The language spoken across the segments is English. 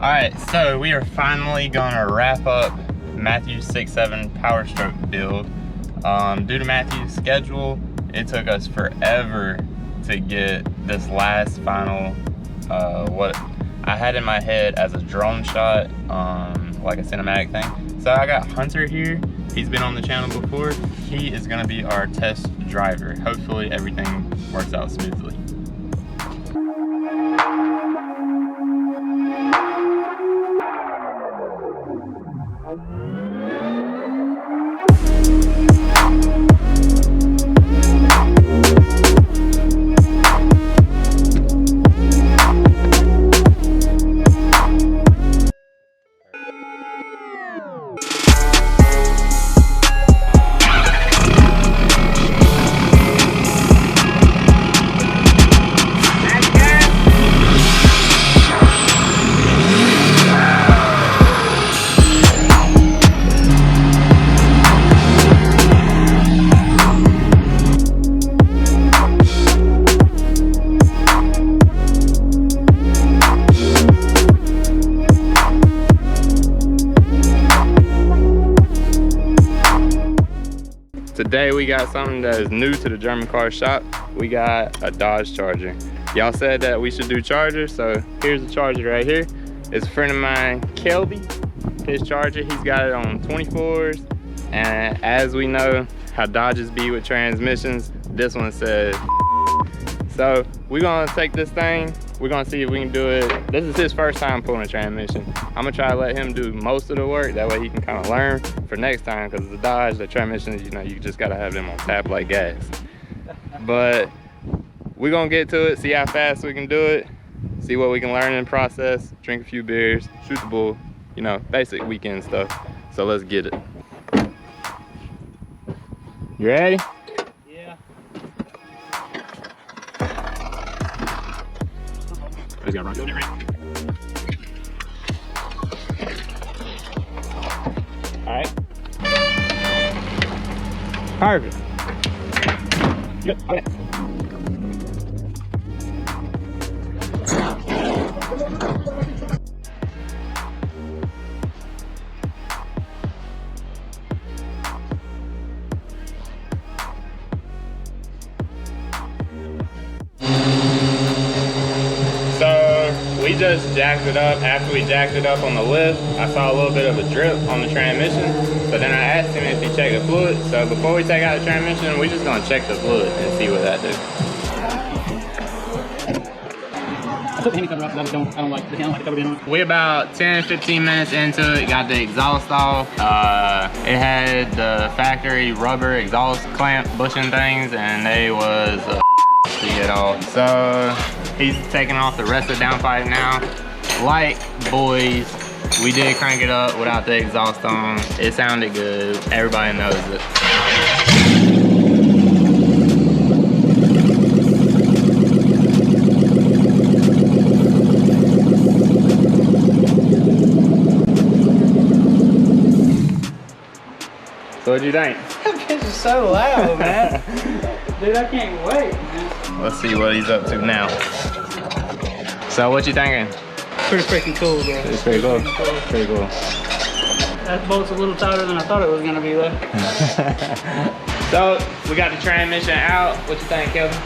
Alright, so we are finally gonna wrap up Matthew's 6.7 Power Stroke build. Due to Matthew's schedule, it took us forever to get this last final, what I had in my head as a drone shot, like a cinematic thing. So I got Hunter here. He's been on the channel before. He is gonna be our test driver. Hopefully everything works out smoothly. Today we got something that is new to the German car shop. We got a Dodge Charger. Y'all said that we should do Chargers, so here's the Charger right here. It's a friend of mine, Kelby. His Charger, he's got it on 24s. And as we know how Dodges be with transmissions, this one says so we're gonna take this thing, we're gonna see if we can do it. This is his first time pulling a transmission. I'm gonna try to let him do most of the work, that way he can kind of learn for next time, because the Dodge, the transmissions, you know, you just gotta have them on tap like gas. But we're gonna get to it, see how fast we can do it, see what we can learn in the process, drink a few beers, shoot the bull, you know, basic weekend stuff. So let's get it. You ready? Yeah. Just gotta run through it, right? All right. Perfect. Good. Okay. We just jacked it up. After we jacked it up on the lift, I saw a little bit of a drip on the transmission. So then I asked him if he checked the fluid. So before we take out the transmission, we're just gonna check the fluid and see what that does. I took the Hemi cover off because I don't like the cover being on. We about 10-15 minutes into it, got the exhaust off. It had the factory rubber exhaust clamp bushing things, and they was to get off. So he's taking off the rest of the downpipe now. Like boys, we did crank it up without the exhaust on. It sounded good. Everybody knows it. So what'd you think? That bitch is so loud, man. Dude, I can't wait, man. Let's see what he's up to now. So what you thinking? Pretty freaking cool, bro. It's pretty cool. Pretty cool. That bolt's a little tighter than I thought it was gonna be, though. So we got the transmission out. What you think, Kelvin?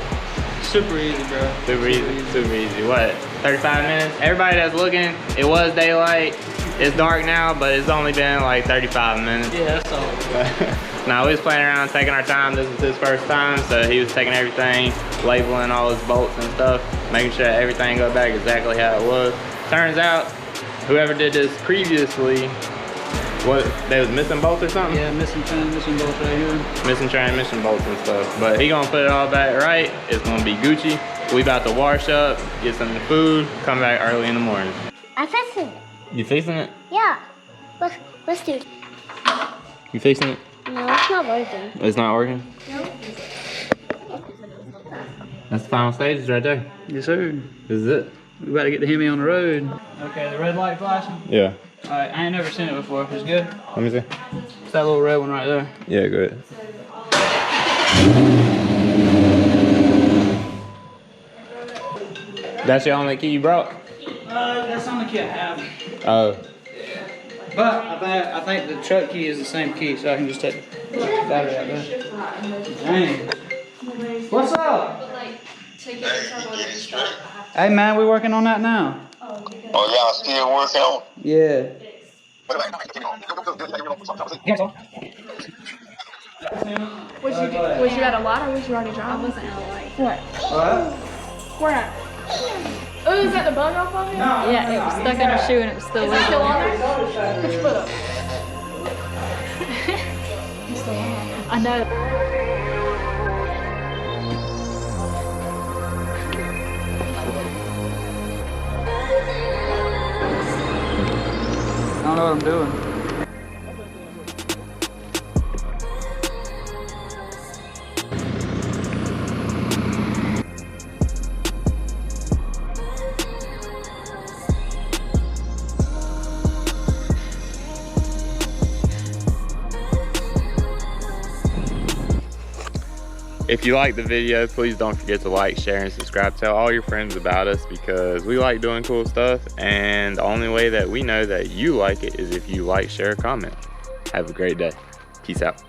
Super easy, bro. Super easy. Super easy. What? 35 minutes? Everybody that's looking, it was daylight. It's dark now, but it's only been like 35 minutes. Yeah, that's all. Now we was playing around, taking our time. This was his first time, so he was taking everything, labeling all his bolts and stuff, making sure everything go back exactly how it was. Turns out, whoever did this previously, what, they was missing bolts or something? Yeah, missing transmission bolts right here. Missing transmission bolts and stuff. But he gonna put it all back right. It's gonna be Gucci. We about to wash up, get some food, come back early in the morning. I'm fixing it. You fixing it? Yeah. Let's do it. You fixing it? No, it's not working. It's not working? No. That's the final stages right there. Yes, sir. This is it. We about to get the Hemi on the road. Okay, the red light flashing? Yeah. Alright, I ain't never seen it before. It's good. Let me see. It's that little red one right there. Yeah, good. That's your only key you brought? That's on the key I have. Oh. But I think the truck key is the same key, so I can just take the battery out there. Dang. What's up? Hey man, we working on that now. Oh, y'all still working on? Yeah. Was you at a lot or was you already driving? I wasn't at a light. What? Where at? Oh, is that the bug off of it? No. Yeah, it was stuck in her shoe and it was still Is it still on there? there? Put your foot up. I know. I don't know what I'm doing. If you like the video, please don't forget to like, share, and subscribe. Tell all your friends about us because we like doing cool stuff, and the only way that we know that you like it is if you like, share, comment. Have a great day. Peace out.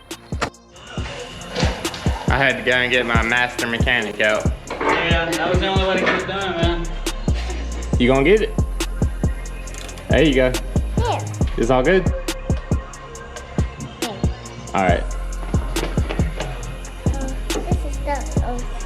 I had to go and get my master mechanic out. Yeah, that was the only way to get it done, man. You gonna get it? There you go. Here. It's all good? All right. This is the